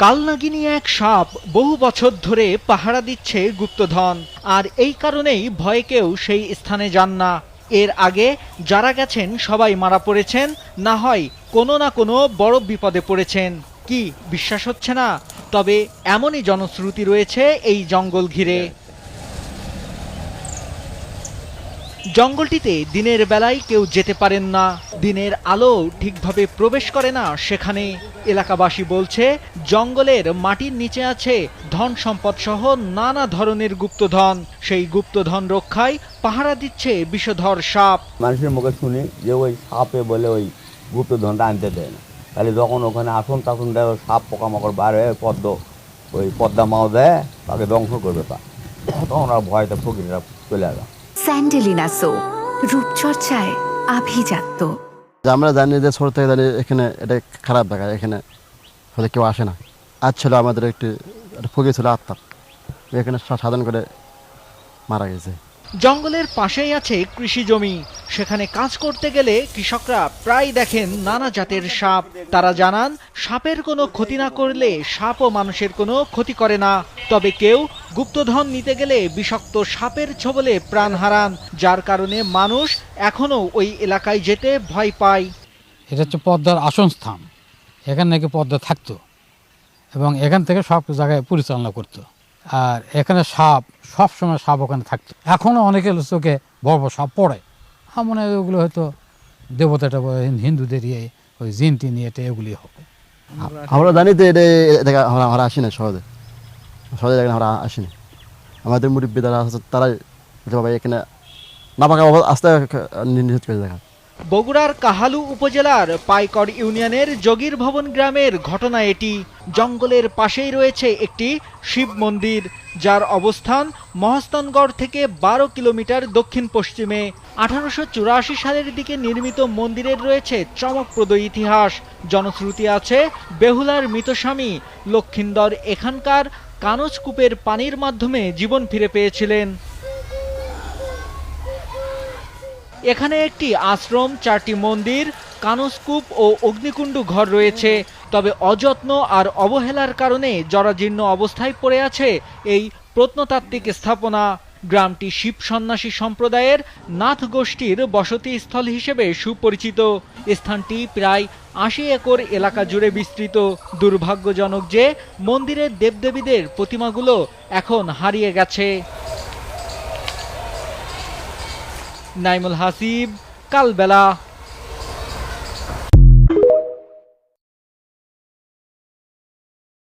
কালনাগিনী এক সাপ বহু বছর ধরে পাহারা দিচ্ছে গুপ্তধন, আর এই কারণেই ভয়ে কেউ সেই স্থানে যান না। এর আগে যারা গেছেন সবাই মারা পড়েছেন, না হয় কোনো না কোনো বড় বিপদে পড়েছেন। কি বিশ্বাস হচ্ছে না? তবে এমনই জনশ্রুতি রয়েছে এই জঙ্গল ঘিরে। জঙ্গলটিতে দিনের বেলায় কেউ যেতে পারেন না, দিনের আলো ঠিকভাবে প্রবেশ করে না সেখানে। এলাকাবাসী বলছে, জঙ্গলের মাটির নিচে আছে ধন সম্পদ সহ নানা ধরনের গুপ্তধন। সেই গুপ্তধন রক্ষায় পাহারা দিচ্ছে বিষধর সাপ। মানুষের মুখে শুনি যে ওই সাপে বলে ওই গুপ্তধনটা আনতে দেয় না, তাহলে যখন ওখানে আসুন তখন দেয় সাপ পোকামাকড় বার হয়ে ওই পদ্মা মাও দেয়, তাকে ধ্বংস করবে। তখন আর ভয়তে ফকিররা চলে আসে। স্যান্ডেলিনা সো, রূপচর্চায় আভিজাত্য। আমরা জানি যে ছোট থেকে জানি এখানে এটা খারাপ দেখা, এখানে হলে কেউ আসে না। আজ ছিল আমাদের একটি ফকির ছিল আত্মার, এখানে সাধন করে মারা গেছে। জঙ্গলের পাশেই আছে কৃষি জমি, সেখানে কাজ করতে গেলে কৃষকরা প্রায় দেখেন নানা জাতের সাপ। তারা জানান, সাপের কোনো ক্ষতি না করলে সাপও মানুষের কোনো ক্ষতি করে না। তবে কেউ গুপ্তধন নিতে গেলে বিষাক্ত সাপের ছোবলে প্রাণ হারান, যার কারণে মানুষ এখনো ওই এলাকায় যেতে ভয় পায়। এটা হচ্ছে পদ্মার আসন স্থান, এখানে নাকি পদ্মা থাকতো এবং এখান থেকে সব জায়গায় পরিচালনা করতো। আর এখানে সাপ সবসময় সাপ ওখানে থাকতো। এখনও অনেকের চোখে বড় বড় সাপ পড়ে। আমার মনে হয় ওগুলো হয়তো দেবতাটা হিন্দুদের ওই জিনটি নিয়ে এটা এগুলি হবে। আমরা জানি তো এটা আমরা আসি না সহজে এখানে আমরা আসিনি। আমাদের মুরব্বী যারা আছে তারাই বাবা এখানে না পাকা আস্তে নিষেধ করে দেখা। বগুড়ার কাহালু উপজেলার পাইকর ইউনিয়নের জগির ভবন গ্রামের ঘটনা এটি। জঙ্গলের পাশেই রয়েছে একটি শিব মন্দির, যার অবস্থান মহাস্থানগড় থেকে 12 কিলোমিটার দক্ষিণ পশ্চিমে। 1884 সালের দিকে নির্মিত মন্দিরের রয়েছে চমকপ্রদ ইতিহাস। জনশ্রুতি আছে, বেহুলার মৃত স্বামী লক্ষিন্দর এখানকার কানজকূপের পানির মাধ্যমে জীবন ফিরে পেয়েছিলেন। এখানে একটি আশ্রম, 4টি মন্দির, কানজকূপ ও অগ্নিকুণ্ড ঘর রয়েছে। তবে অযত্ন আর অবহেলার কারণে জরাজীর্ণ অবস্থায় পড়ে আছে এই প্রত্নতাত্ত্বিক স্থাপনা। গ্রামটি শিব সন্ন্যাসী সম্প্রদায়ের নাথ গোষ্ঠীর বসতি স্থল হিসেবে সুপরিচিত। স্থানটি প্রায় 80 একর এলাকা জুড়ে বিস্তৃত। দুর্ভাগ্যজনক যে মন্দিরের দেবদেবীদের প্রতিমাগুলো এখন হারিয়ে গেছে। নাইমুল হাসিব, কালবেলা।